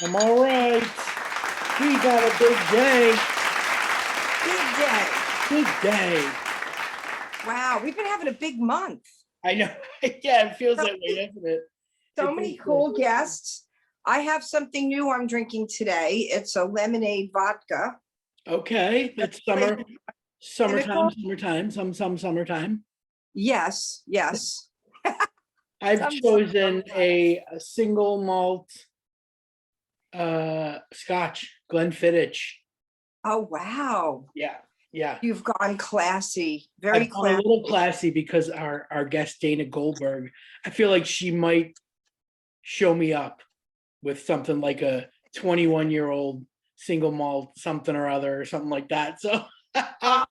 I'm all right. We got a big day. Big day. Big day. Wow, we've been having a big month. I know. Yeah, it feels So that way, doesn't it? So It many does. cool guests. I have something new I'm drinking today. It's a lemonade vodka. Okay, it's Chemical? summertime, some summertime. Yes, yes. I've Some chosen summertime. a single malt Scotch, Glenfiddich. Oh, wow. Yeah, yeah. You've gone classy. Very I've gone a classy. little classy because our guest Dana Goldberg, I feel like she might show me up with something like a 21-year-old single malt something or other or something like that. So Oh,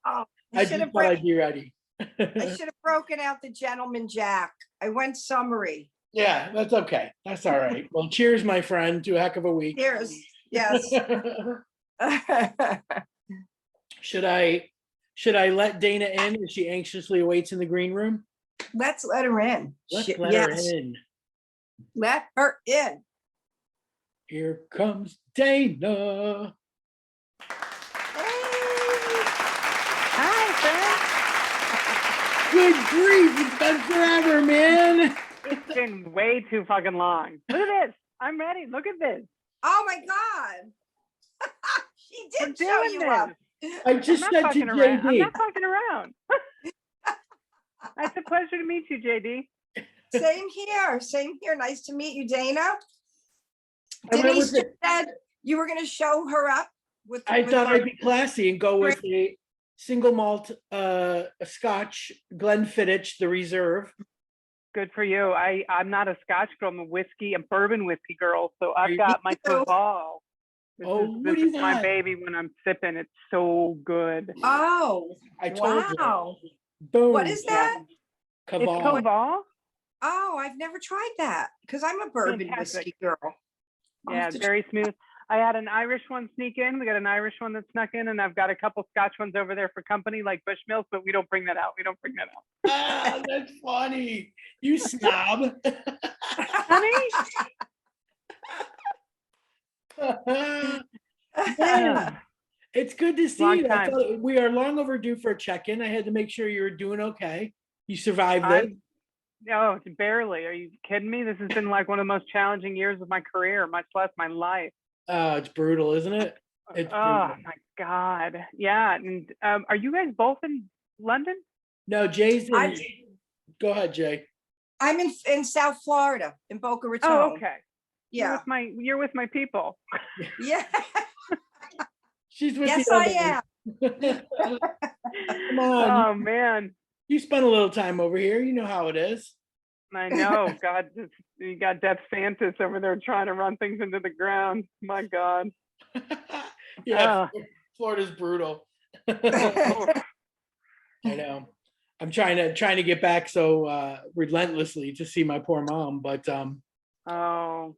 I just thought I'd be ready. I should have broken out the gentleman jack. I went summary. Yeah, that's okay. That's all right. Well, cheers, my friend, to a heck of a week. Cheers. Yes. Should I let Dana in as she anxiously awaits in the green room? Let's let her in. Let's let her Yes. in. Let her in. Here comes Dana. Hi, Good grief, it's been forever, man. it's been way too fucking long. Look at this. I'm ready. Look at this. Oh my God. She We're did show doing you this. up. I I'm just not said to fucking around. I'm JD. not fucking around. It's a pleasure to meet you, JD. Same here. Same here. Nice to meet you, Dana. I went Denise with said you were going to show her up with. I with thought her- I'd be classy and go with a single malt a Scotch Glenfiddich, the reserve. Good for you. I'm not a Scotch girl. I'm a bourbon whiskey girl. So Are you- I've got my Me too. Caval. What This do you is my got? baby when I'm sipping. It's so good. Oh, I told wow. you. Boom. What is that? It's Caval. Caval. Oh, I've never tried that because I'm a bourbon Fantastic. whiskey girl. I'll Yeah, have to very smooth. I had an Irish one sneak in. We got an Irish one that snuck in, and I've got a couple Scotch ones over there for company, like Bushmills, but we don't bring that out. We don't bring that out. Ah, that's funny. You snob. Honey? Man, it's good to see Long you. time. We are long overdue for a check-in. I had to make sure you were doing okay. You survived this. Oh, it's barely. Are you kidding me? This has been like one of the most challenging years of my career, much less my life. It's brutal, isn't it? It's Oh brutal. my God. Yeah. And are you guys both in London? No, Jay's I'm- in. Go ahead, Jay. I'm in South Florida, in Boca Raton. Oh, okay. Yeah. You're with my people. Yeah. She's with Yes, the I others. am. Come on. Oh man. You spent a little time over here. You know how it is. I know. God, you got Death Santis over there trying to run things into the ground. My God. Yeah, Florida's brutal. Oh, I know. I'm trying to get back so relentlessly to see my poor mom, but oh.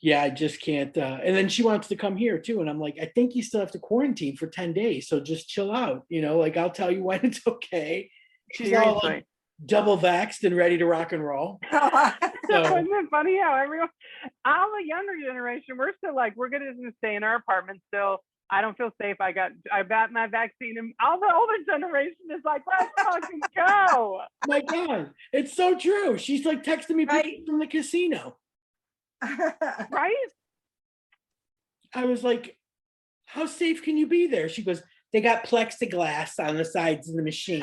yeah, I just can't. And then she wants to come here too, and I'm like, I think you still have to quarantine for 10 days, so just chill out. Like I'll tell you when it's okay. She's all like Seriously. double vaxxed and ready to rock and roll. So Isn't it funny how everyone, all the younger generation, we're still like, we're gonna stay in our apartment still. I don't feel safe. I got my vaccine, and all the older generation is like, let's fucking go. my God, it's so true. She's like texting me Right. pictures from the casino. Right? I was like, how safe can you be there? She goes, they got plexiglass on the sides of the machine.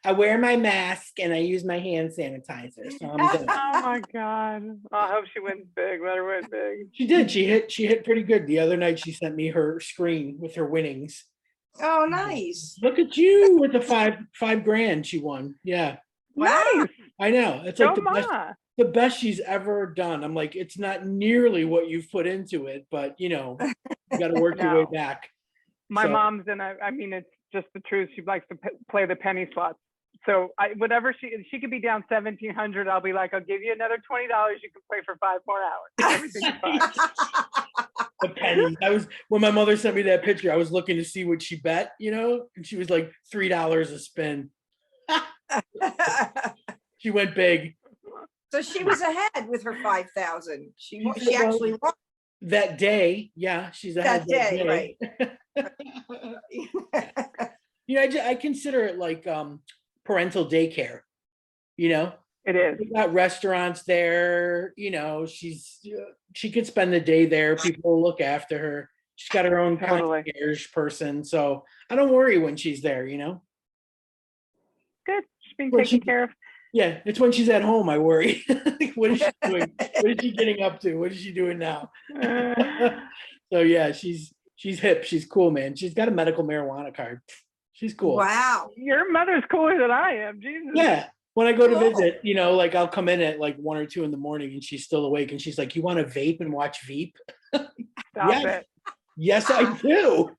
I wear my mask and I use my hand sanitizer, so I'm good. Oh my God. I hope she wins big. Let her win big. She did. She hit pretty good. The other night she sent me her screen with her winnings. Oh, nice. Look at you with the five grand she won. Yeah. Wow. Nice. I know. It's like Go the best she's ever done. I'm like, it's not nearly what you've put into it, but you got to work your way No. back. My So- mom's I mean, it's just the truth. She likes to play the penny slots. So whatever she could be down 1,700, I'll be like, I'll give you another $20. You can play for 5 more hours. Everything's fine. The pennies. When my mother sent me that picture, I was looking to see what she bet, and she was like $3 a spin. She went big. So she was ahead with her 5,000. She She said, well, actually won that day, yeah, she's ahead that day, right? right? I consider it like parental daycare. You know, It is. we got restaurants there. She could spend the day there. People will look after her. She's got her own Totally. concierge person, so I don't worry when she's there. Good. She's being Well, taken care of. Yeah, it's when she's at home I worry. What is she doing? What is she getting up to? What is she doing now? So yeah, she's hip. She's cool, man. She's got a medical marijuana card. She's cool. Wow. Your mother's cooler than I am. Jesus. Yeah. When I go to Cool. visit, like I'll come in at like 1 or 2 in the morning and she's still awake and she's like, "You want to vape and watch Veep?" Stop Yes. it. Yes, I do.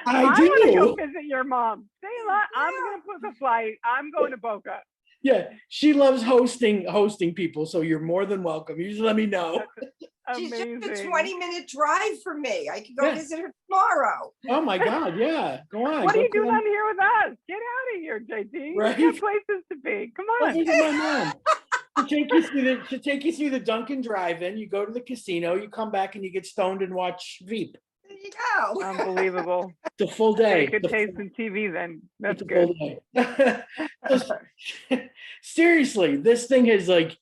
I want to go do. visit your mom. Say a lot. I'm going to book a flight. I'm going to Boca. Yeah, she loves hosting people, so you're more than welcome. You just let me know. She's Amazing. just a 20-minute drive from me. I could go Yeah. visit her tomorrow. Oh my God, yeah. Go on. What are Go you doing come- on here with us? Get out of here, JT. Right? You got places to be. Come Go on. visit my mom. She'll take you through the Dunkin' Drive-In. You go to the casino. You come back and you get stoned and watch Veep. There you go. Unbelievable. The full day. Good The taste full- in TV then. That's it's a full good. day. So, seriously, this thing has like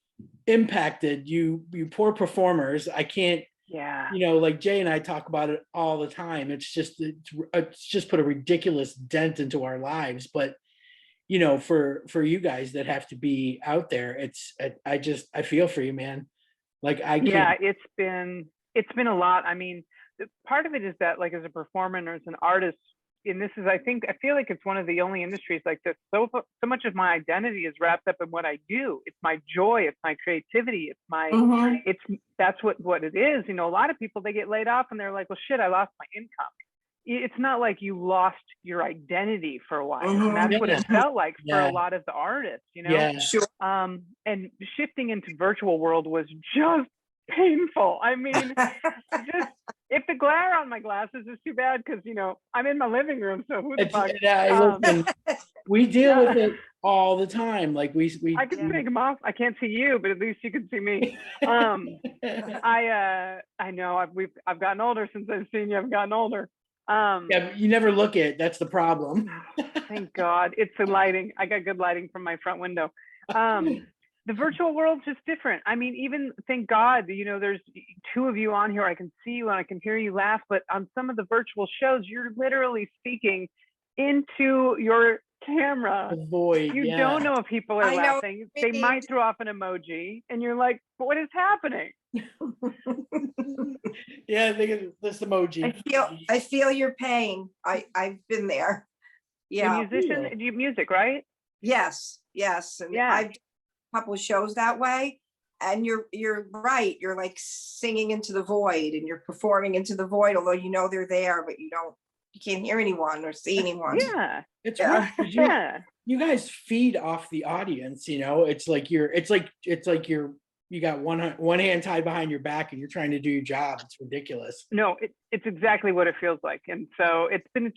impacted you poor performers. I can't, Yeah. like Jay and I talk about it all the time. It's just put a ridiculous dent into our lives. But for you guys that have to be out there, I feel for you, man. Like I can't. Yeah, it's been a lot. I mean, part of it is that like as a performer and as an artist, and this is, I feel like it's one of the only industries like this. So much of my identity is wrapped up in what I do. It's my joy. It's my creativity. It's my, that's what it is. A lot of people, they get laid off and they're like, well, shit, I lost my income. It's not like you lost your identity for a while. And that's what it felt like for a lot of the artists, Yeah. Sure. And shifting into virtual world was just painful. I mean, just if the glare on my glasses is too bad, because I'm in my living room, so who the fuck? Listen, we deal with it all the time. Like we I can take them off. I can't see you, but at least you can see me. I know I've gotten older since I've seen you. I've gotten older. Yeah, you never look at. That's the problem. Thank God, it's the lighting. I got good lighting from my front window. The virtual world's just different. I mean, even thank God, there's 2 of you on here. I can see you and I can hear you laugh, but on some of the virtual shows, you're literally speaking into your camera. Void. You don't know if people are laughing. They might throw off an emoji and you're like, what is happening? Yeah, I think this emoji. I feel your pain. I've been there. Yeah. You're a musician, you music, right? Yes. And I've done a couple of shows that way. And you're right. You're like singing into the void and you're performing into the void, although they're there, but you can't hear anyone or see anyone. Yeah. It's weird, 'cause you guys feed off the audience, it's like you got one hand tied behind your back and you're trying to do your job. It's ridiculous. No, it's exactly what it feels like. And so it's been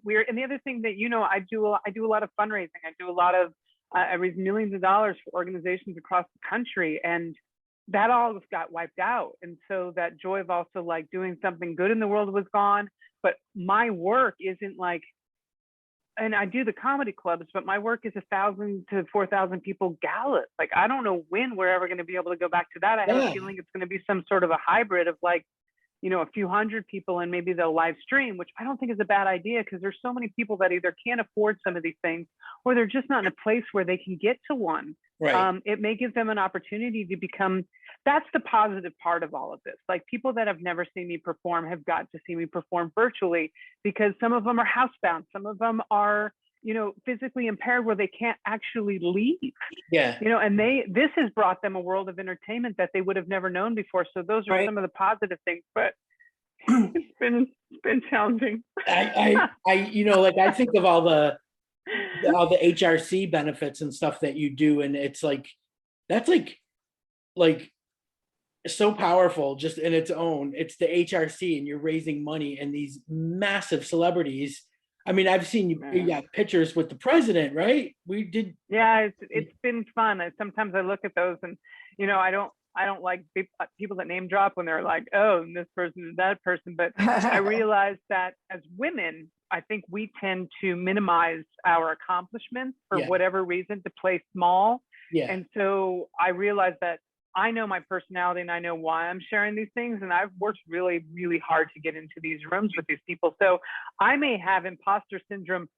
weird. And the other thing that, I do a lot of fundraising. I do a lot of, I raise millions of dollars for organizations across the country, and that all just got wiped out. And so that joy of also like doing something good in the world was gone. But my work isn't like, and I do the comedy clubs, but my work is 1,000 to 4,000 people galas. Like, I don't know when we're ever going to be able to go back to that. I have a feeling it's going to be some sort of a hybrid of like, a few hundred people and maybe they'll live stream, which I don't think is a bad idea, because there's so many people that either can't afford some of these things or they're just not in a place where they can get to one. Right. It may give them an opportunity to become, that's the positive part of all of this. Like, people that have never seen me perform have got to see me perform virtually, because some of them are housebound. Some of them are, physically impaired where they can't actually leave. Yeah. And this has brought them a world of entertainment that they would have never known before. So those are some of the positive things, but it's been challenging. I I think of all the HRC benefits and stuff that you do, and it's like that's like so powerful just in its own. It's the HRC, and you're raising money, and these massive celebrities. I mean, I've seen you got pictures with the president, right? We did. Yeah, it's been fun. Sometimes I look at those and, I don't like people that name drop when they're like, oh, and this person is that person. But I realize that as women, I think we tend to minimize our accomplishments for whatever reason, to play small. Yeah. And so I realized that I know my personality and I know why I'm sharing these things. And I've worked really, really hard to get into these rooms with these people. So I may have imposter syndrome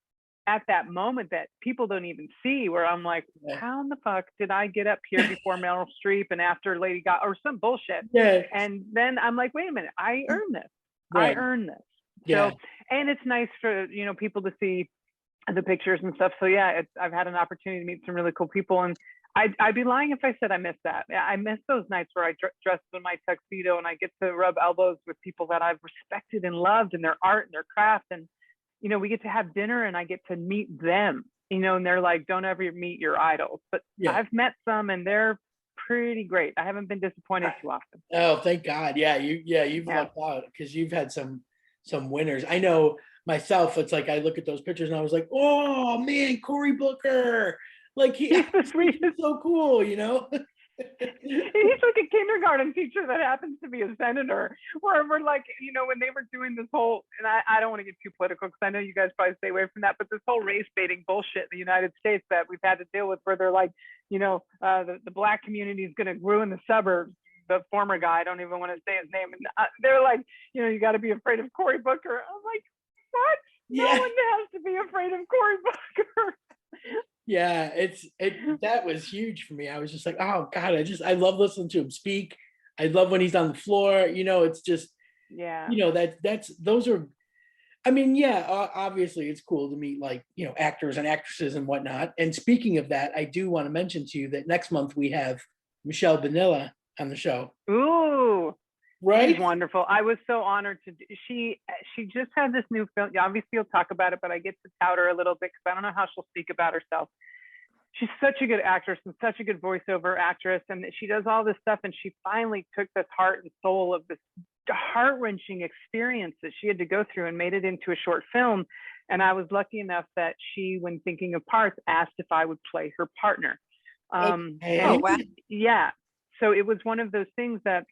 at that moment that people don't even see, where I'm like, how in the fuck did I get up here before Meryl Streep and after Lady Gaga or some bullshit? Yeah. And then I'm like, wait a minute, I earned this. Right. I earned this. Yeah. So, and it's nice for, people to see the pictures and stuff. So yeah, I've had an opportunity to meet some really cool people, and I'd be lying if I said I missed that. I miss those nights where I dress in my tuxedo and I get to rub elbows with people that I've respected and loved, and their art and their craft. And, we get to have dinner and I get to meet them, and they're like, don't ever meet your idols. But I've met some and they're pretty great. I haven't been disappointed too often. Oh, thank God. Yeah. You've lucked out, because you've had some winners. I know myself, it's like, I look at those pictures and I was like, oh man, Cory Booker. Like he's so cool, He's like a kindergarten teacher that happens to be a senator. Where we're like, when they were doing this whole, and I don't want to get too political because I know you guys probably stay away from that, but this whole race baiting bullshit in the United States that we've had to deal with, where they're like, the Black community is going to ruin the suburbs. The former guy, I don't even want to say his name, and they're like, you got to be afraid of Cory Booker. I'm like, what? No one has to be afraid of Cory Booker. Yeah, that was huge for me. I was just like, oh God, I love listening to him speak. I love when he's on the floor. It's just, those are, I mean, obviously it's cool to meet like, actors and actresses and whatnot. And speaking of that, I do want to mention to you that next month we have Michelle Vanilla on the show. Ooh. Right? She's wonderful. I was so honored to. She just had this new film. Obviously, you'll talk about it, but I get to tout her a little bit because I don't know how she'll speak about herself. She's such a good actress and such a good voiceover actress, and she does all this stuff. And she finally took the heart and soul of this heart-wrenching experience that she had to go through and made it into a short film. And I was lucky enough that she, when thinking of parts, asked if I would play her partner. Yeah. So it was one of those things that.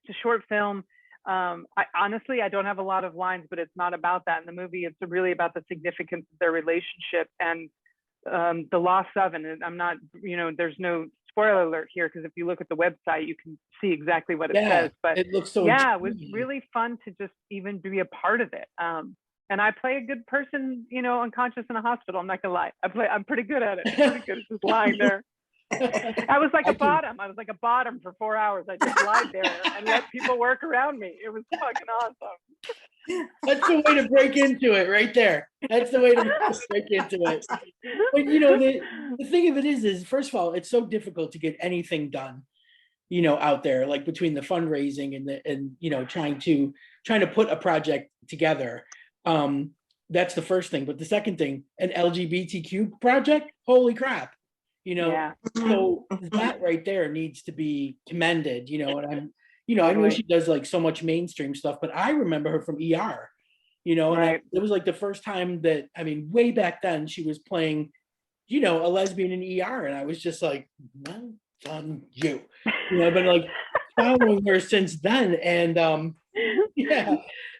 It's a short film. I honestly, I don't have a lot of lines, but it's not about that in the movie. It's really about the significance of their relationship and the loss of. And I'm not, there's no spoiler alert here, because if you look at the website, you can see exactly what it says. But it looks so. Yeah, it was really fun to just even be a part of it. And I play a good person, unconscious in a hospital. I'm not gonna lie. I'm pretty good at it. I'm pretty good at just lying there. I was like a bottom. I was like a bottom for 4 hours. I just lied there and let people work around me. It was fucking awesome. That's the way to break into it right there. That's the way to break into it. But the thing of it is first of all, it's so difficult to get anything done, out there, like between the fundraising and trying to put a project together. That's the first thing. But the second thing, an LGBTQ project, holy crap. So that right there needs to be commended, and I'm, I know she does like so much mainstream stuff, but I remember her from ER, and it was like the first time that, I mean, way back then she was playing, a lesbian in ER. And I was just like, well done, you. I've been like following her since then. And,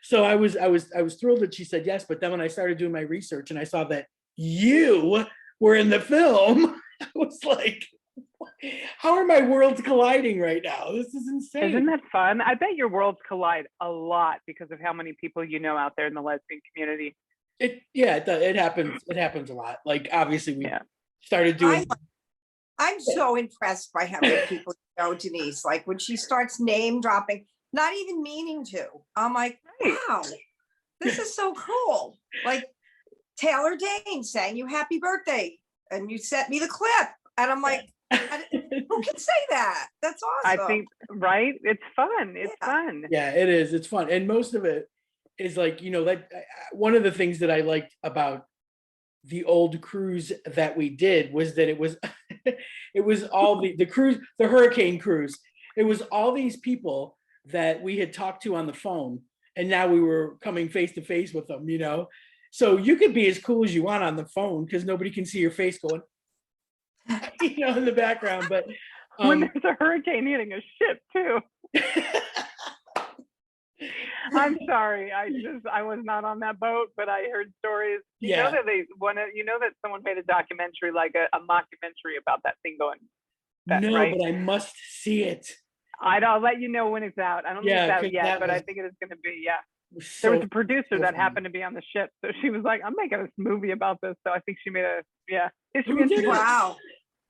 so I was thrilled that she said yes. But then when I started doing my research and I saw that you were in the film, I was like, how are my worlds colliding right now? This is insane. Isn't that fun? I bet your worlds collide a lot because of how many people out there in the lesbian community. It happens. It happens a lot. Like, obviously we started doing. I'm so impressed by how many people Denise. Like when she starts name dropping, not even meaning to. I'm like, wow, this is so cool. Like Taylor Dane sang you happy birthday. And you sent me the clip, and I'm like, who can say that? That's awesome. I think, right? It's fun. It's fun. Yeah, it is. It's fun. And most of it is like, that one of the things that I liked about the old cruise that we did was that it was all the cruise, the hurricane cruise. It was all these people that we had talked to on the phone, and now we were coming face to face with them, So you could be as cool as you want on the phone because nobody can see your face going, in the background. But when there's a hurricane hitting a ship too. I'm sorry. I was not on that boat, but I heard stories. You know that someone made a documentary, like a mockumentary about that thing going. Right? But I must see it. I'll let you know when it's out. I don't think it's out yet, but I think it is going to be. Yeah. There was a producer that happened to be on the ship, so she was like, "I'm making a movie about this." So I think she made Wow.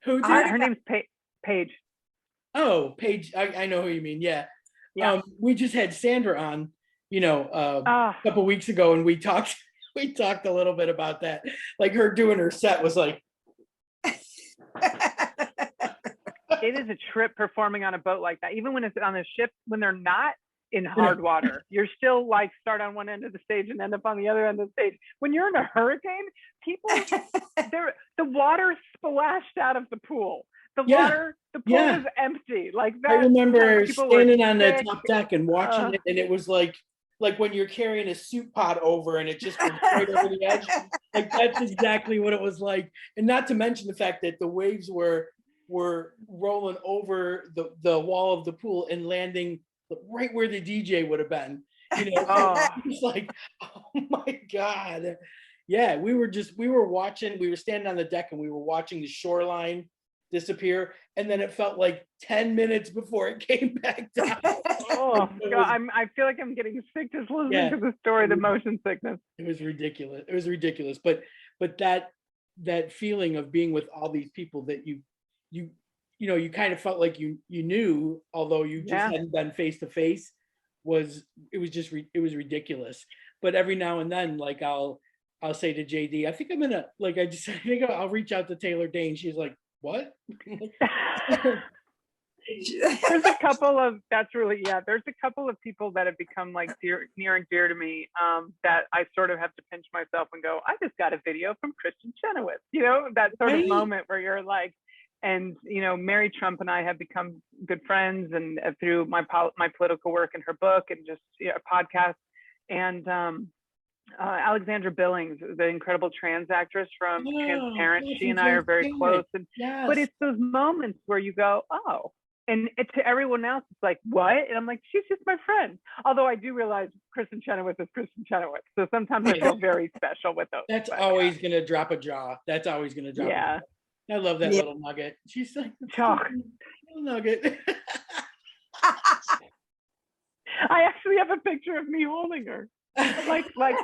Who did it? Her name's Paige. Oh, Paige. I know who you mean. Yeah. We just had Sandra on, a couple weeks ago, and we talked a little bit about that. Like her doing her set was like. It is a trip performing on a boat like that. Even when it's on a ship, when they're not in hard water, you're still like start on one end of the stage and end up on the other end of the stage. When you're in a hurricane, the water splashed out of the pool. The pool was empty. Like that. I remember standing on the top deck and watching it, and it was like when you're carrying a soup pot over and it just goes right over the edge. Like that's exactly what it was like. And not to mention the fact that the waves were rolling over the wall of the pool and landing right where the DJ would have been. It's like, oh my God. Yeah, we were watching, we were standing on the deck and we were watching the shoreline disappear, and then it felt like 10 minutes before it came back down. Oh God, I feel like I'm getting sick just listening to the story, the motion sickness. It was ridiculous. But that feeling of being with all these people that you kind of felt like you knew, although you just hadn't been face to face, it was ridiculous. But every now and then, like I'll say to JD, I think I'll reach out to Taylor Dane. She's like, what? There's a couple of people that have become like near and dear to me, that I sort of have to pinch myself and go, I just got a video from Kristen Chenoweth, that sort of moment where you're like, and Mary Trump and I have become good friends, and through my political work and her book and just a podcast, and Alexandra Billings, the incredible trans actress from Transparent, she and I are very close, but it's those moments where you go, oh, and to everyone else it's like, what? And I'm like, she's just my friend, although I do realize Kristen Chenoweth is Kristen Chenoweth, so sometimes I feel very special with those. That's always gonna drop a jaw. That's always gonna drop a jaw. I love that little nugget. She's like little nugget. I actually have a picture of me holding her, like a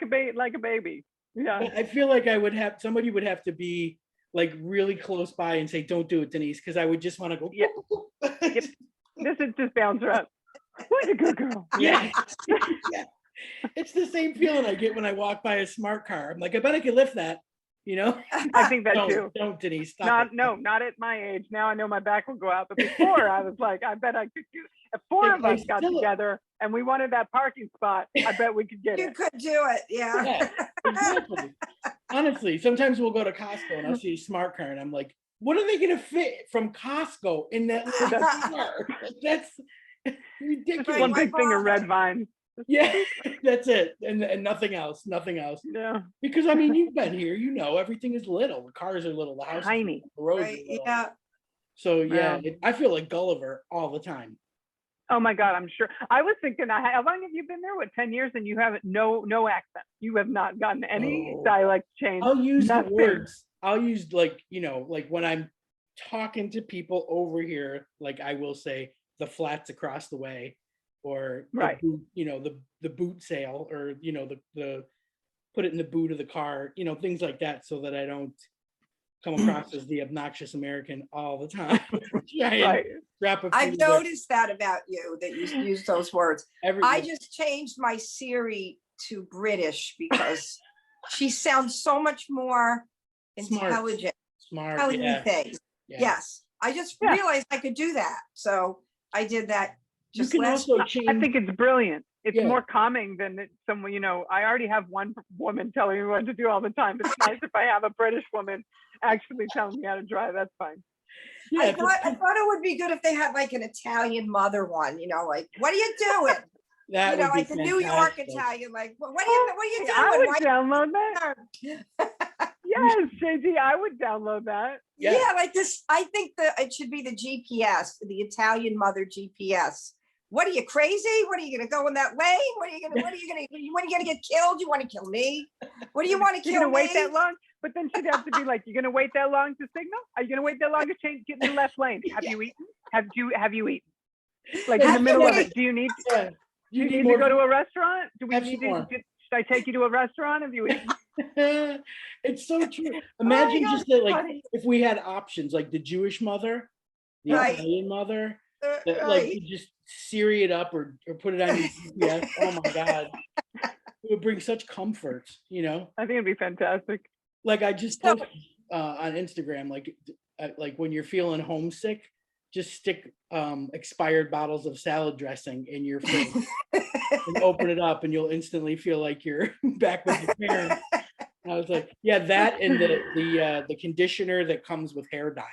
baby. Yeah. I feel like somebody would have to be like really close by and say, "Don't do it, Denise," because I would just want to go. Yep. This is just bounce her up. What a good girl. Yeah. It's the same feeling I get when I walk by a smart car. I'm like, I bet I could lift that. I think that too. Don't, Denise. Stop. Not at my age. Now I know my back will go out. But before I was like, I bet I could do it. If four of us got together and we wanted that parking spot, I bet we could get it. You could do it. Yeah. Exactly. Honestly, sometimes we'll go to Costco and I'll see a smart car and I'm like, what are they going to fit from Costco in that car? That's ridiculous. One big thing of red vine. Yeah, that's it, and nothing else. Yeah, because you've been here, everything is little. The cars are little, the house tiny, the roads are little. Yeah. So I feel like Gulliver all the time. Oh my God, I'm sure. I was thinking, how long have you been there? 10 years, and you haven't no accent. You have not gotten any dialect change. I'll use the words. I'll use like when I'm talking to people over here, like I will say the flats across the way. Or the boot sale, or the put it in the boot of the car, things like that, so that I don't come across as the obnoxious American all the time. I've noticed that about you, that you use those words. I just changed my Siri to British because she sounds so much more intelligent. Smart. Telling me things. Yeah. Yes, I just realized I could do that, so I did that. You can also change. I think it's brilliant. It's more calming than someone, I already have one woman telling me what to do all the time. It's nice if I have a British woman actually telling me how to drive. That's fine. Yeah, I thought it would be good if they had like an Italian mother one, like, what are you doing? That You know, would be like the New York fantastic. Italian, like, what are you doing? I would Why- download that. Yes, JG, I would download that. Yeah. Yeah, like this, I think it should be the GPS, the Italian mother GPS. What are you, crazy? What are you gonna go in that lane? What are you gonna get killed? You want to kill me? What do you want to kill You're gonna wait me? that long? But then she'd have to be like, you're gonna wait that long to signal? Are you gonna wait that long to get in the left lane? Have you eaten? Have you eaten? Like in the middle of it, do you need Yeah. do you need to go to a restaurant? Do we Have need some more. to should I take you to a restaurant? Have you eaten? It's so true. Imagine God, just that, like, funny. if we had options, like the Jewish mother, the Right. Italian mother, that, Right. like, you just Siri it up or put it on your GPS. Oh my God. It would bring such comfort, you know? I think it'd be fantastic. Like I just So- posted on Instagram, like when you're feeling homesick, just stick expired bottles of salad dressing in your fridge and open it up and you'll instantly feel like you're back with your parents. I was like, yeah, that and the conditioner that comes with hair dye.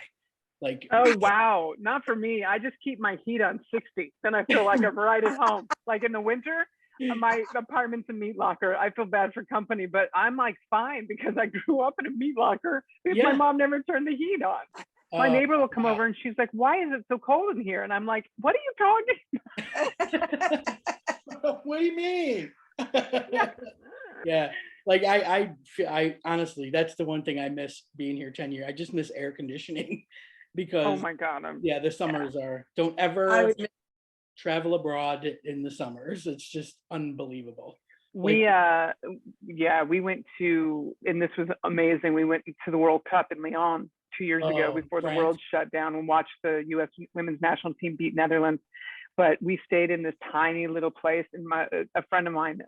Like, Oh wow, not for me. I just keep my heat on 60. Then I feel like I'm right at home. Like in the winter, my apartment's a meat locker. I feel bad for company, but I'm like fine because I grew up in a meat locker because my Yeah. mom never turned the heat on. My neighbor will come over and she's like, "Why is it so cold in here?" And I'm like, "What are you talking?" what do you mean? Yeah, like I honestly, that's the one thing I miss being here 10 years. I just miss air conditioning because Oh my god, yeah, the summers are, don't I ever would- travel abroad in the summers. It's just unbelievable. we we went to, and this was amazing. We went to the World Cup in Lyon 2 years ago Oh, before the France. world shut down and watched the U.S. women's national team beat Netherlands. But we stayed in this tiny little place, and a friend of mine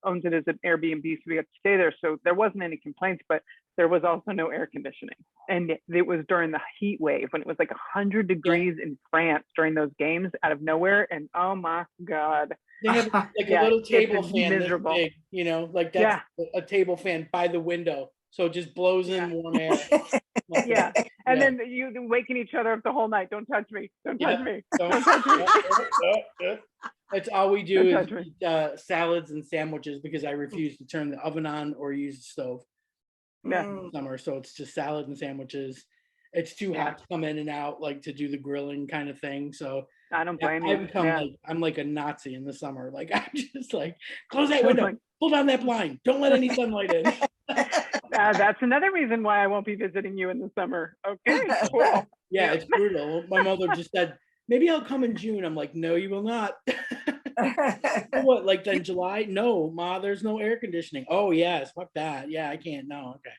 owns it as an Airbnb, so we got to stay there. So there wasn't any complaints, but there was also no air conditioning. And it was during the heat wave when it was like 100 degrees in France during those games out of nowhere. And oh my God. They have like Yeah, a little it's table fan this miserable. big, you know, like that's a table fan by the window. So it just blows in warm air. Like, Yeah. And yeah. then you waking each other up the whole night. Don't touch me. Don't touch me. So, Don't touch me. that's all we do Don't is touch me. eat, salads and sandwiches because I refuse to turn the oven on or use the stove Yeah. in summer. So it's just salad and sandwiches. It's too hot to come in and out, like to do the grilling kind of thing. So I don't blame I you. become Yeah. like, I'm like a Nazi in the summer. Like I'm just like, close that Oh window, my- pull down that blind, don't let any sunlight in. That's another reason why I won't be visiting you in the summer. Okay, cool. Yeah, it's brutal. My mother just said, maybe I'll come in June. I'm like, no, you will not. What, like then July? No, Ma, there's no air conditioning. Oh yes, fuck that. Yeah, I can't. No, okay.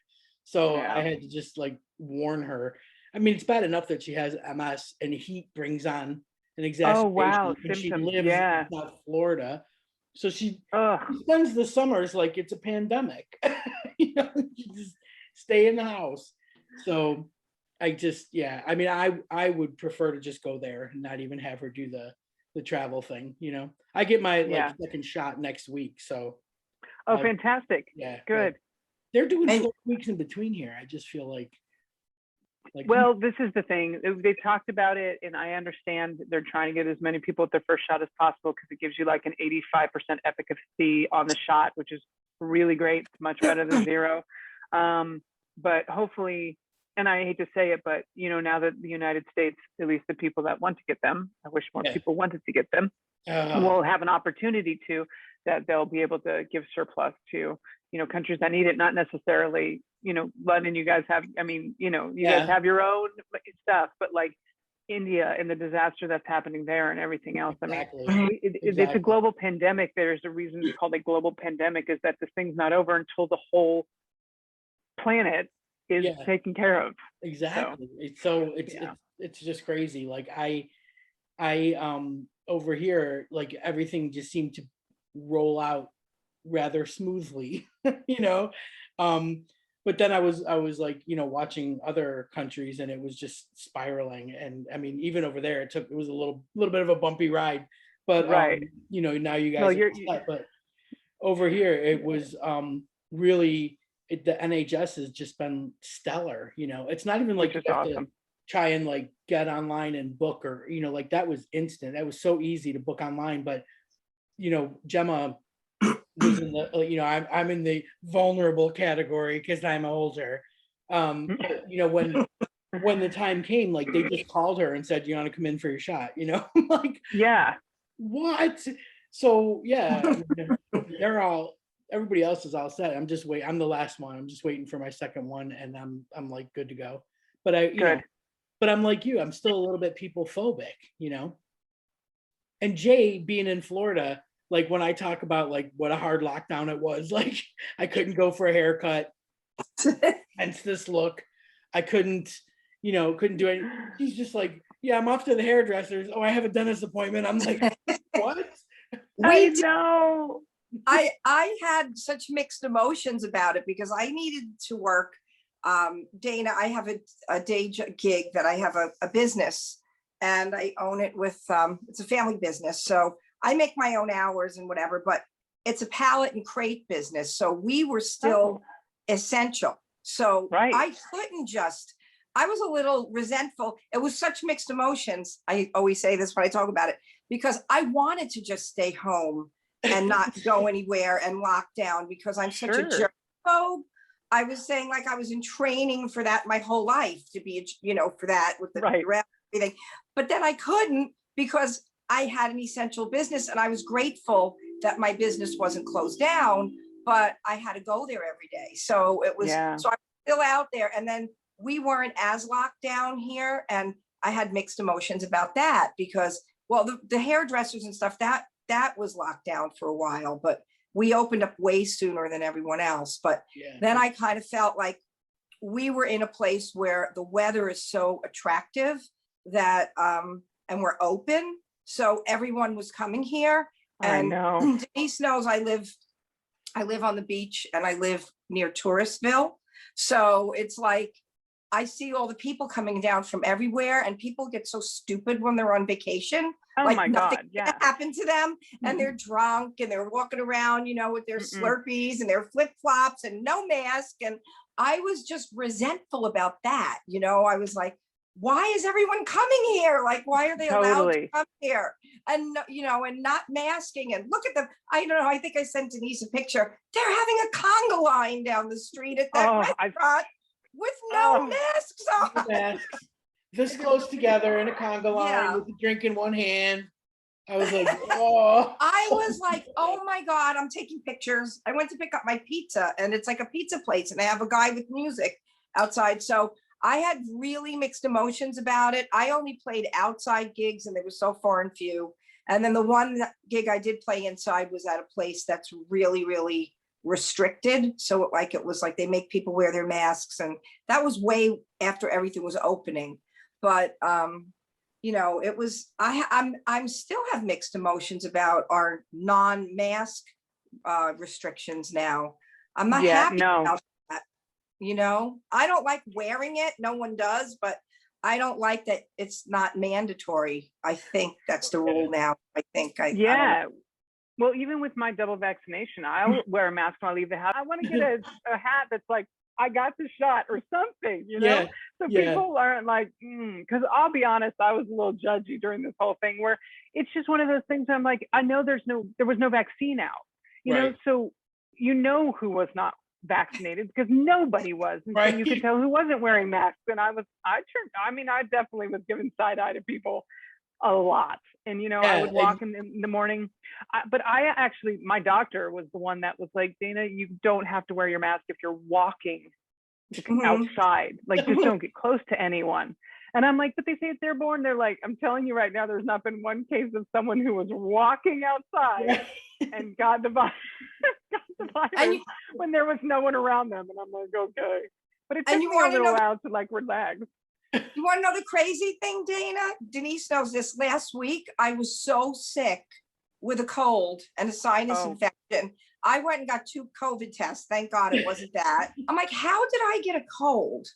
So Yeah. I had to just like warn her. I mean, it's bad enough that she has MS and heat brings on an exacerbation. wow, And she symptoms, lives yeah. in South Florida. So she Ugh. spends the summers like it's a pandemic. You know, you just stay in the house. So I just, yeah, I mean, I would prefer to just go there and not even have her do the travel thing, you know. I get my Yeah. like second shot next week. So Oh, fantastic. yeah, Good. they're doing And- 4 weeks in between here. I just feel like Well, this is the thing. They talked about it, and I understand they're trying to get as many people at their first shot as possible because it gives you like an 85% efficacy on the shot, which is really great. It's much better than zero. But hopefully, and I hate to say it, but you know, now that the United States, at least the people that want to get them, I wish more Yeah. people wanted to get them, will have an opportunity to, that they'll be able to give surplus to, you know, countries that need it, not necessarily, you know, London, you guys have, I mean, you know, you guys have your own stuff, but like India and the disaster that's happening there and everything else. Exactly. I mean, it's a Exactly. global pandemic. There's a reason it's called a global pandemic, is that this thing's not over until the whole planet is taken care of. Exactly. It's just crazy. Like I over here, like everything just seemed to roll out rather smoothly, you know. But then I was like, you know, watching other countries and it was just spiraling. And I mean, even over there, it was a little bit of a bumpy ride. But Right. you know, now you guys No, are set, but over here it was really the NHS has just been stellar. You know, it's not even like Which is you have awesome. to try and like get online and book, or you know, like that was instant. That was so easy to book online. But Gemma was in the, I'm in the vulnerable category because I'm older. But, when the time came, like they just called her and said, you want to come in for your shot, like, Yeah. what? So yeah, everybody else is all set. I'm the last one. I'm just waiting for my second one, and I'm like good to go. But but I'm like you, I'm still a little bit people phobic, and Jay being in Florida, like when I talk about like what a hard lockdown it was, like I couldn't go for a haircut, hence this look. I couldn't do it. He's just like, yeah, I'm off to the hairdressers. Oh, I have a dentist appointment. I'm like, what? I know. I had such mixed emotions about it because I needed to work. Dana, I have a day gig that I have a business, and I own it with, it's a family business. So I make my own hours and whatever, but it's a pallet and crate business. So we were still essential. So I couldn't I was a little resentful. It was such mixed emotions. I always say this when I talk about it, because I wanted to just stay home and not go anywhere and lock down because I'm such a germaphobe. I was saying like I was in training for that my whole life to be, for that with the everything. But then I couldn't because I had an essential business, and I was grateful that my business wasn't closed down, but I had to go there every day. So it was, so I was still out there. And then we weren't as locked down here. And I had mixed emotions about that because, well, the hairdressers and stuff, that was locked down for a while, but we opened up way sooner than everyone else. But then I kind of felt like we were in a place where the weather is so attractive that, and we're open. So everyone was coming here. And I know. Denise knows I live on the beach and I live near Touristville. So it's like, I see all the people coming down from everywhere, and people get so stupid when they're on vacation. Oh like my God, yeah. Happened to them, and they're drunk and they're walking around, with their Slurpees and their flip flops and no mask. And I was just resentful about that. I was like, why is everyone coming here? Like, why are they allowed to come here? And, and not masking, and look at them. I don't know. I think I sent Denise a picture. They're having a conga line down the street at that restaurant. With no masks on. Masks. This close together in a conga line with a drink in one hand. I was like, oh. I was like, oh my God, I'm taking pictures. I went to pick up my pizza, and it's like a pizza place, and they have a guy with music outside. So I had really mixed emotions about it. I only played outside gigs, and they were so far and few. And then the one gig I did play inside was at a place that's really, really restricted. So it was like they make people wear their masks, and that was way after everything was opening. But it was, I'm still have mixed emotions about our non-mask restrictions now. I'm not happy about that. I don't like wearing it. No one does, but I don't like that it's not mandatory. I think that's the rule now. I think well, even with my double vaccination, I'll wear a mask when I leave the house. I want to get a hat that's like, I got the shot or something, so people aren't like, because I'll be honest, I was a little judgy during this whole thing where it's just one of those things. I'm like, I know there was no vaccine out, so who was not vaccinated because nobody was, and so you could tell who wasn't wearing masks. And I definitely was giving side eye to people a lot. And I would walk in the morning, but my doctor was the one that was like, Dana, you don't have to wear your mask if you're walking outside, like just don't get close to anyone. And I'm like, but they say it's airborne. They're like, I'm telling you right now, there's not been one case of someone who was walking outside and got the virus, when there was no one around them. And I'm like, okay, but it took me a little while to like relax. You want to know the crazy thing, Dana? Denise knows this. Last week, I was so sick with a cold and a sinus infection. I went and got 2 COVID tests. Thank God it wasn't that. I'm like, how did I get a cold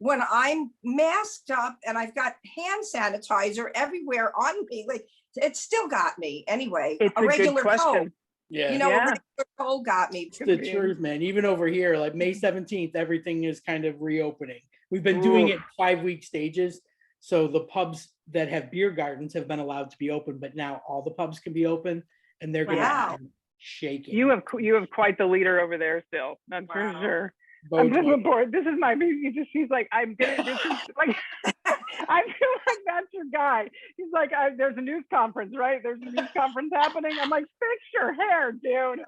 when I'm masked up and I've got hand sanitizer everywhere on me? Like, it still got me anyway. It's a regular cold. A regular cold got me. It's the truth, man. Even over here, like May 17th, everything is kind of reopening. We've been doing it 5-week stages. So the pubs that have beer gardens have been allowed to be open, but now all the pubs can be open. and they're gonna Wow. be shaking. You have quite the leader over there still. That's for Wow. sure. I'm Bodes just well. bored. This is my baby. She's like, I'm gonna. This is like, I feel like that's your guy. He's like, there's a news conference, right? There's a news conference happening. I'm like, fix your hair, dude.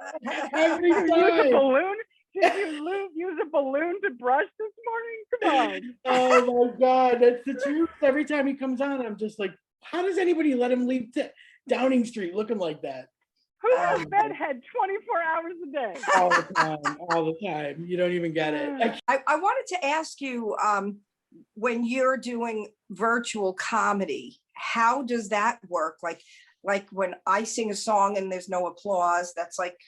Every Did you use a time. balloon? Did you use a balloon to brush this morning? Come on. Oh my God, that's the truth. Every time he comes on, I'm just like, how does anybody let him leave Downing Street looking like that? Who's a bedhead 24 hours a day? All the time, all the time. You don't even get it. I wanted to ask you, when you're doing virtual comedy, how does that work? Like when I sing a song and there's no applause, that's like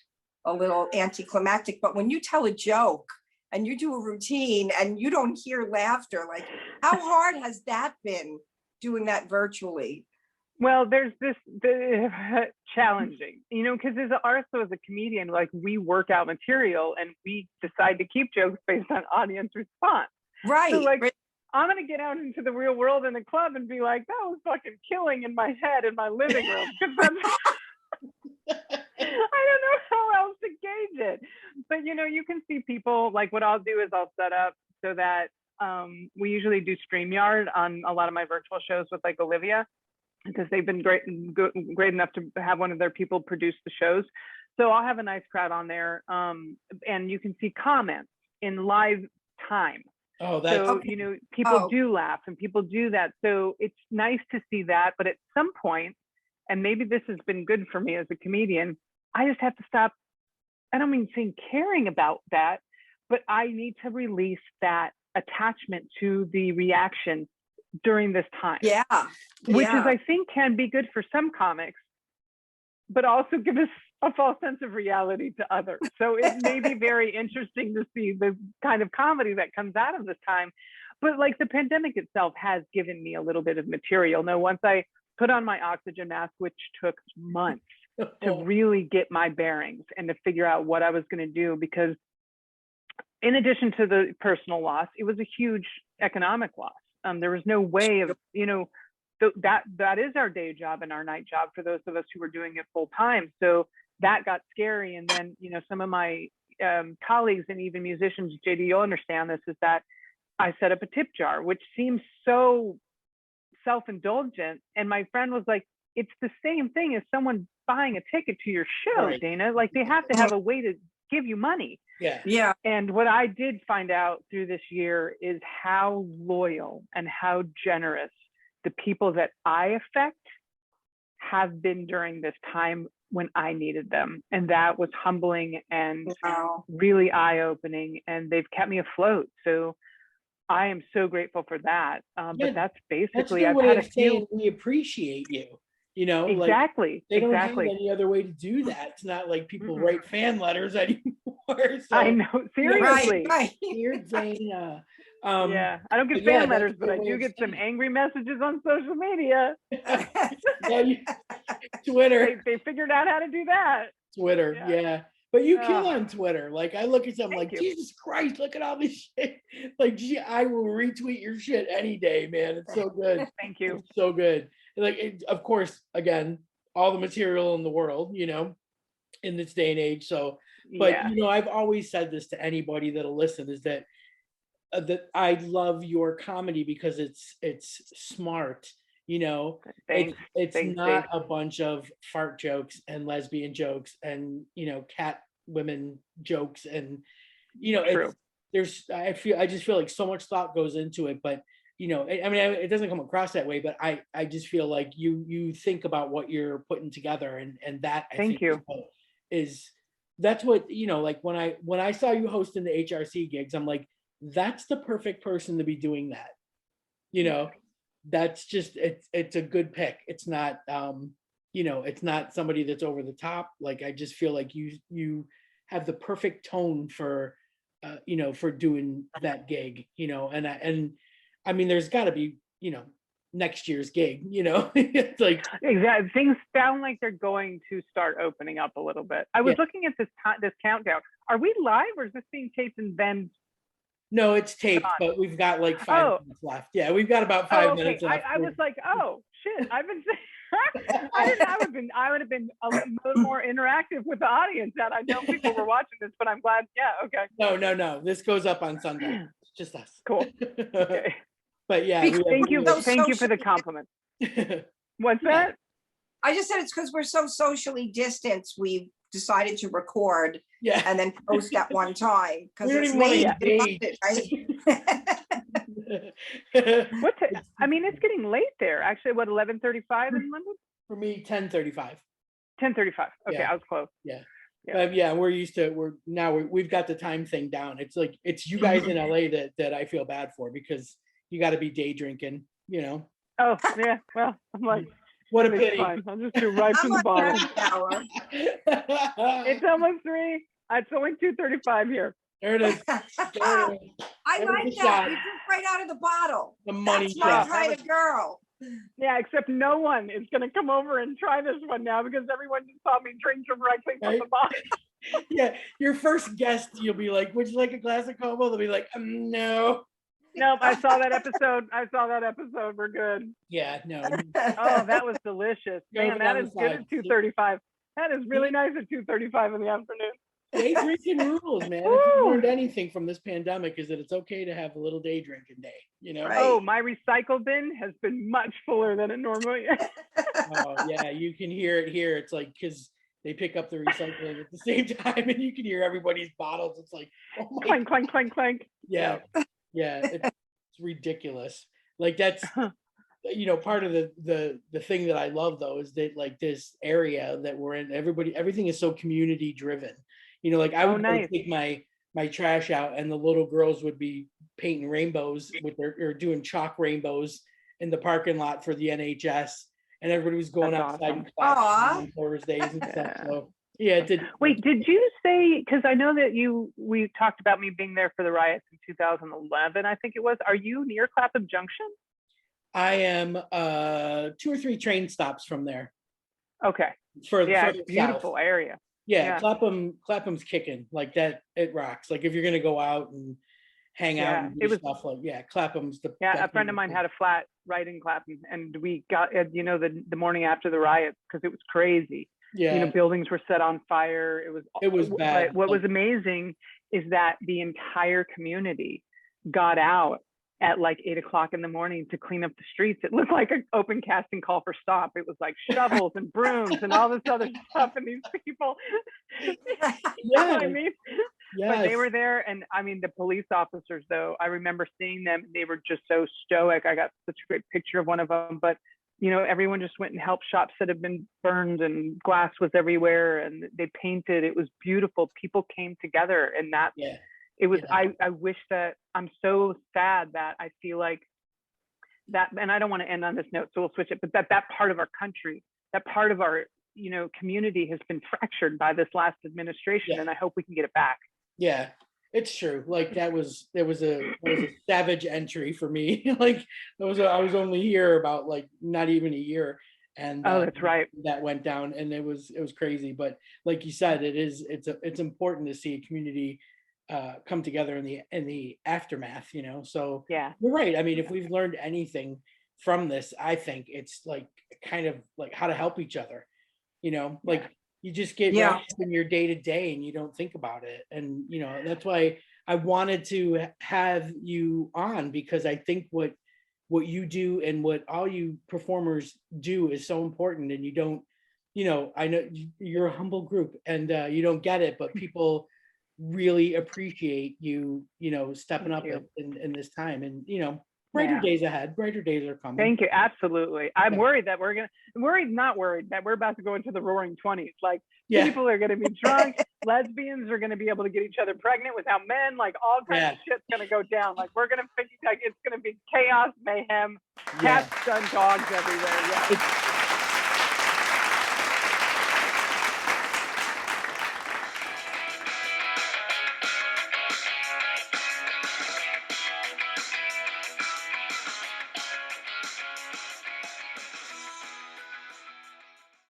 a little anticlimactic. But when you tell a joke and you do a routine and you don't hear laughter, like how hard has that been doing that virtually? Well, there's the challenging, you know, because also as a comedian, like we work out material and we decide to keep jokes based on audience response. Right. So like, I'm going to get out into the real world in the club and be like, that was fucking killing in my head in my living room. I don't know how else to gauge it. But, you know, you can see people, like what I'll do is I'll set up so that we usually do StreamYard on a lot of my virtual shows with like Olivia, because they've been great enough to have one of their people produce the shows. So I'll have a nice crowd on there, and you can see comments in live time. Oh, that's so, you know, people do laugh and people do that. So it's nice to see that. But at some point, and maybe this has been good for me as a comedian, I just have to stop. I don't mean saying caring about that, but I need to release that attachment to the reaction during this time. Yeah. Which is, I think, can be good for some comics, but also give us a false sense of reality to others. So it may be very interesting to see the kind of comedy that comes out of this time. But like the pandemic itself has given me a little bit of material. Now, once I put on my oxygen mask, which took months to really get my bearings and to figure out what I was going to do, because in addition to the personal loss, it was a huge economic loss. There was no way of, you know, that is our day job and our night job for those of us who were doing it full time. So that got scary. And then, you know, some of my colleagues and even musicians, JD, you'll understand this, is that I set up a tip jar, which seems so self-indulgent. And my friend was like, it's the same thing as someone buying a ticket to your show, right, Dana. Like they have to have a way to give you money. Yeah. And what I did find out through this year is how loyal and how generous the people that I affect have been during this time when I needed them. And that was humbling and really eye-opening, and they've kept me afloat. So I am so grateful for that. But that's basically, that's I've had a few. We appreciate you. You know, exactly. Like, they don't have any other way to do that. It's not like people write fan letters anymore. So, I know, seriously. Right. Dear Dana. Yeah, I don't get fan letters, but I do get some angry messages on social media. Twitter. They figured out how to do that. Twitter, yeah. But you kill on Twitter. Like I look at something like, Jesus Christ, look at all this shit. Like, I will retweet your shit any day, man. It's so good. Thank you. It's so good. Like, of course, again, all the material in the world, you know, in this day and age. So, but you know, I've always said this to anybody that'll listen, is that I love your comedy because it's smart. You know, it's not a bunch of fart jokes and lesbian jokes and, you know, cat women jokes. And, you know, I just feel like so much thought goes into it. But, you know, I mean, it doesn't come across that way, but I just feel like you think about what you're putting together, and that I think is that's what, you know, like when I saw you hosting the HRC gigs, I'm like, that's the perfect person to be doing that. You know, that's just, it's a good pick. It's not, you know, it's not somebody that's over the top. Like, I just feel like you have the perfect tone for, you know, for doing that gig, you know, and I mean, there's gotta be, you know, next year's gig, you know. It's like, exactly, things sound like they're going to start opening up a little bit. I was looking at this countdown. Are we live, or is this being taped and then? No, it's taped, but we've got like 5 minutes left. Yeah, we've got about 5 minutes left. I was like, oh shit, I've been saying, I would have been a little more interactive with the audience. That I know people were watching this, but I'm glad. Yeah. Okay. No. This goes up on Sunday. It's just us. Cool. Okay. But yeah, Thank you for the compliment. What's that? I just said it's because we're so socially distanced. We decided to record Yeah. and then post at one time because We don't it's even wanna late. engage. I mean, it's getting late there. Actually, what, 11:35 in London? For me, 10:35. 10:35. Okay, Yeah. I was close. Yeah. Yeah. But yeah, we've got the time thing down. It's like it's you guys in LA that I feel bad for because you got to be day drinking, you know. Oh yeah, well, I'm like, What a it's pity. fine. I'll just do right I'm from the on bottom. happy hour. It's almost 3. It's only 2:35 here. There it is. There it is. I There's like the that. shot. You drink right out of the bottle. The money That's my shot. kind of girl. Yeah, except no one is going to come over and try this one now because everyone just saw me drink directly from Right. the bottle. Yeah, your first guest, you'll be like, "Would you like a glass of Como?" They'll be like, "No." Nope, I saw that episode. We're good. Yeah, no. Oh, that was delicious. Go Man, down that the is good side. at 2:35. That is really nice at 2:35 in the afternoon. Day drinking rules, man. If Woo. you learned anything from this pandemic, is that it's okay to have a little day drinking day. You know. Right. Oh, my recycle bin has been much fuller than it normally is. Oh yeah, you can hear it here. It's like because they pick up the recycling at the same time, and you can hear everybody's bottles. It's like, oh my. Clank, clank, clank, clank. Yeah, it's ridiculous. Like that's part of the thing that I love though is that like this area that we're in, everything is so community driven. Like I would go nice. take my trash out, and the little girls would be painting rainbows or doing chalk rainbows in the parking lot for the NHS, and everybody was going That's outside awesome. and clapping Aw. on Thursdays and stuff. Yeah. So yeah, it did. Wait, did you say, because I know that we talked about me being there for the riots in 2011, I think it was. Are you near Clapham Junction? I am 2 or 3 train stops from there. Okay. Further It's south. beautiful area. Yeah, Yeah. Clapham's kicking like that. It rocks. Like if you're gonna go out and hang out Yeah, and it do was- stuff like Clapham's the. Yeah, a friend of mine had a flat right in Clapham, and we got, the morning after the riots, because it was crazy. Yeah, Buildings were set on fire. It was bad. But what was amazing is that the entire community got out at like 8 o'clock in the morning to clean up the streets. It looked like an open casting call for stop. It was like shovels and brooms and all this other stuff, and these people, you know what I mean? But they were there, and I mean, the police officers, though, I remember seeing them. They were just so stoic. I got such a great picture of one of them, but everyone just went and helped shops that had been burned, and glass was everywhere, and they painted. It was beautiful. People came together, and that it was. Yeah. I wish that, I'm so sad that I feel like that, and I don't want to end on this note, so we'll switch it. But that part of our country, that part of our community has been fractured by this last administration, and I hope we can get it back. Yeah, it's true. Like there was a savage entry for me. Like I was only here about like not even a year, and that's right. That went down, and it was crazy. But like you said, it's important to see a community come together in the aftermath. So yeah, you're right. I mean, if we've learned anything from this, I think it's like kind of like how to help each other. Like. Yeah. You just get wrapped up in your day to day and you don't think about it. And, that's why I wanted to have you on, because I think what you do and what all you performers do is so important. And you don't, I know you're a humble group and you don't get it, but people really appreciate you, stepping up in this time. And, brighter days ahead. Brighter days are coming. Thank you. Absolutely. I'm worried that not worried that we're about to go into the roaring 20s. Like people are going to be drunk. Lesbians are going to be able to get each other pregnant without men. Like all kinds of shit's going to go down. Like we're going to figure, like it's going to be chaos, mayhem, cats and dogs everywhere. Yeah.